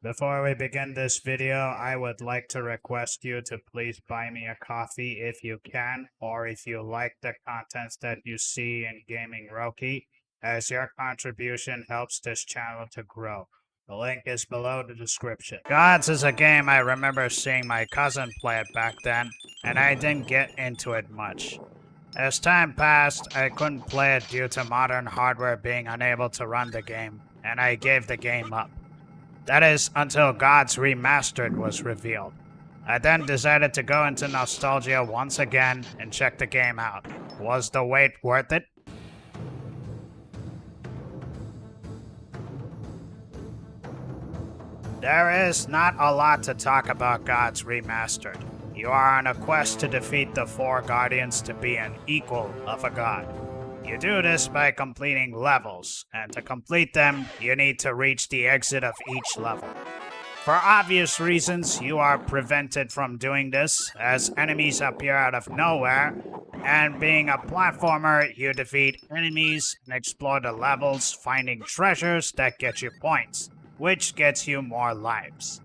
Before we begin this video, I would like to request you to please buy me a coffee if you can, or if you like the contents that you see in Gaming Roki, as your contribution helps this channel to grow. The link is below the description. Gods is a game I remember seeing my cousin play it back then, and I didn't get into it much. As time passed, I couldn't play it due to modern hardware being unable to run the game, and I gave the game up. That is, until Gods Remastered was revealed. I then decided to go into nostalgia once again and check the game out. Was the wait worth it? There is not a lot to talk about Gods Remastered. You are on a quest to defeat the 4 guardians to be an equal of a god. You do this by completing levels, and to complete them, you need to reach the exit of each level. For obvious reasons, you are prevented from doing this, as enemies appear out of nowhere, and being a platformer, you defeat enemies and explore the levels, finding treasures that get you points, which gets you more lives.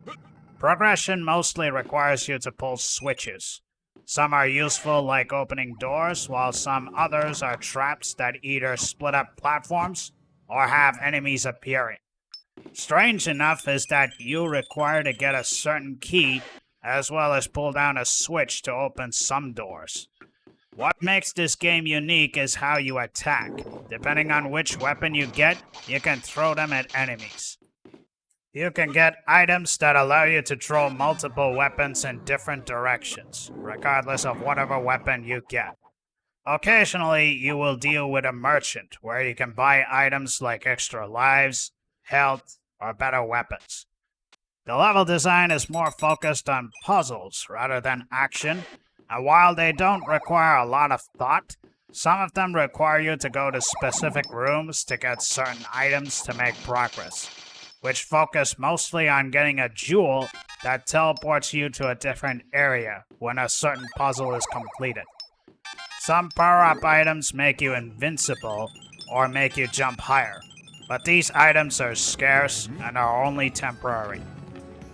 Progression mostly requires you to pull switches. Some are useful, like opening doors, while some others are traps that either split up platforms or have enemies appearing. Strange enough is that you require to get a certain key, as well as pull down a switch to open some doors. What makes this game unique is how you attack. Depending on which weapon you get, you can throw them at enemies. You can get items that allow you to throw multiple weapons in different directions, regardless of whatever weapon you get. Occasionally, you will deal with a merchant, where you can buy items like extra lives, health, or better weapons. The level design is more focused on puzzles rather than action, and while they don't require a lot of thought, some of them require you to go to specific rooms to get certain items to make progress, which focus mostly on getting a jewel that teleports you to a different area when a certain puzzle is completed. Some power-up items make you invincible or make you jump higher, but these items are scarce and are only temporary.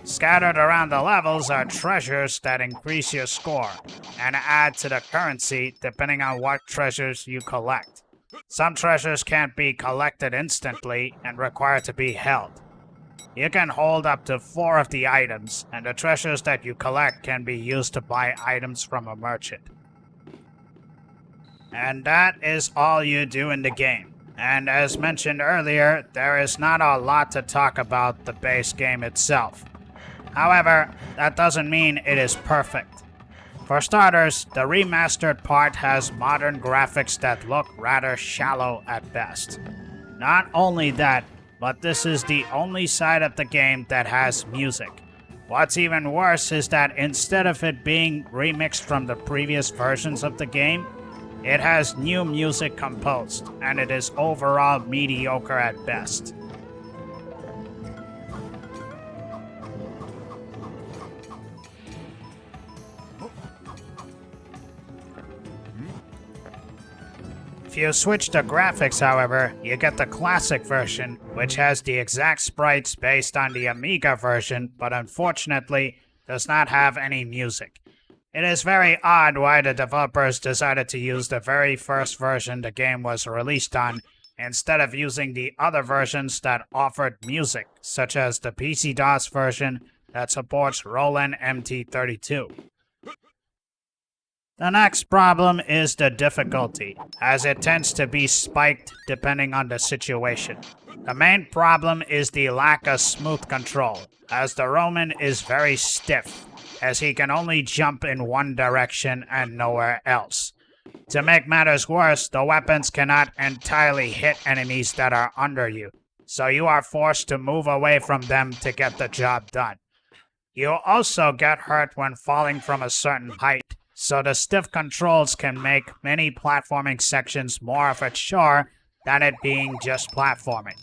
Scattered around the levels are treasures that increase your score and add to the currency depending on what treasures you collect. Some treasures can't be collected instantly and require to be held. You can hold up to 4 of the items, and the treasures that you collect can be used to buy items from a merchant. And that is all you do in the game. And as mentioned earlier, there is not a lot to talk about the base game itself. However, that doesn't mean it is perfect. For starters, the remastered part has modern graphics that look rather shallow at best. Not only that, but this is the only side of the game that has music. What's even worse is that instead of it being remixed from the previous versions of the game, it has new music composed, and it is overall mediocre at best. If you switch to graphics, however, you get the classic version, which has the exact sprites based on the Amiga version, but unfortunately does not have any music. It is very odd why the developers decided to use the very first version the game was released on, instead of using the other versions that offered music, such as the PC-DOS version that supports Roland MT32. The next problem is the difficulty, as it tends to be spiked depending on the situation. The main problem is the lack of smooth control, as the Roman is very stiff, as he can only jump in one direction and nowhere else. To make matters worse, the weapons cannot entirely hit enemies that are under you, so you are forced to move away from them to get the job done. You also get hurt when falling from a certain height, so the stiff controls can make many platforming sections more of a chore than it being just platforming.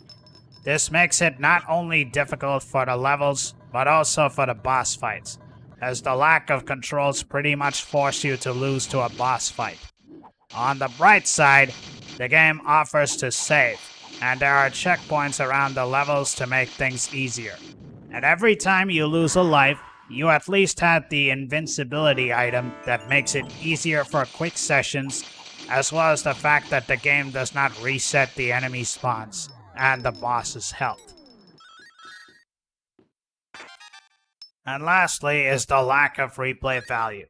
This makes it not only difficult for the levels, but also for the boss fights, as the lack of controls pretty much force you to lose to a boss fight. On the bright side, the game offers to save, and there are checkpoints around the levels to make things easier. And every time you lose a life, you at least have the invincibility item that makes it easier for quick sessions, as well as the fact that the game does not reset the enemy spawns and the boss's health. And lastly is the lack of replay value.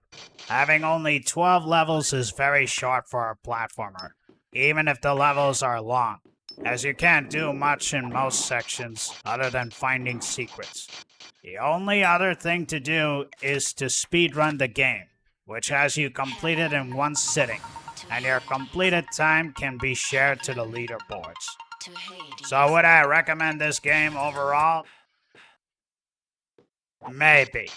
Having only 12 levels is very short for a platformer, even if the levels are long, as you can't do much in most sections other than finding secrets. The only other thing to do is to speedrun the game, which has you completed in one sitting, and your completed time can be shared to the leaderboards. So would I recommend this game overall? Maybe.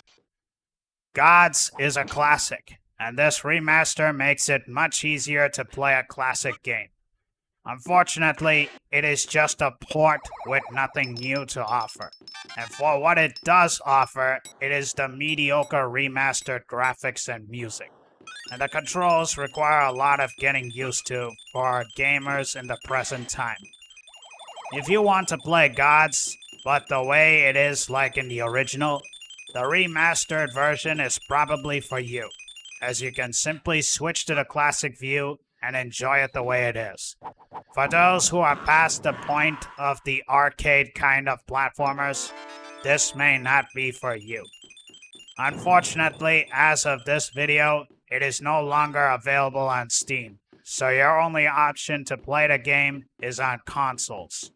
Gods is a classic, and this remaster makes it much easier to play a classic game. Unfortunately, it is just a port with nothing new to offer. And for what it does offer, it is the mediocre remastered graphics and music. And the controls require a lot of getting used to for our gamers in the present time. If you want to play Gods, but the way it is like in the original, the remastered version is probably for you, as you can simply switch to the classic view and enjoy it the way it is. For those who are past the point of the arcade kind of platformers, this may not be for you. Unfortunately, as of this video, it is no longer available on Steam, so your only option to play the game is on consoles.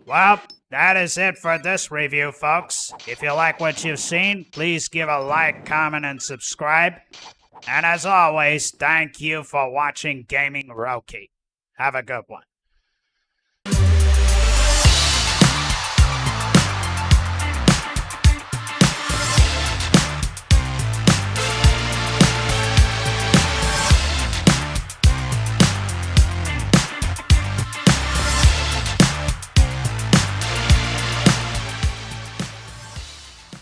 Well, that is it for this review, folks. If you like what you've seen, please give a like, comment, and subscribe. And as always, thank you for watching Gaming Roki. Have a good one.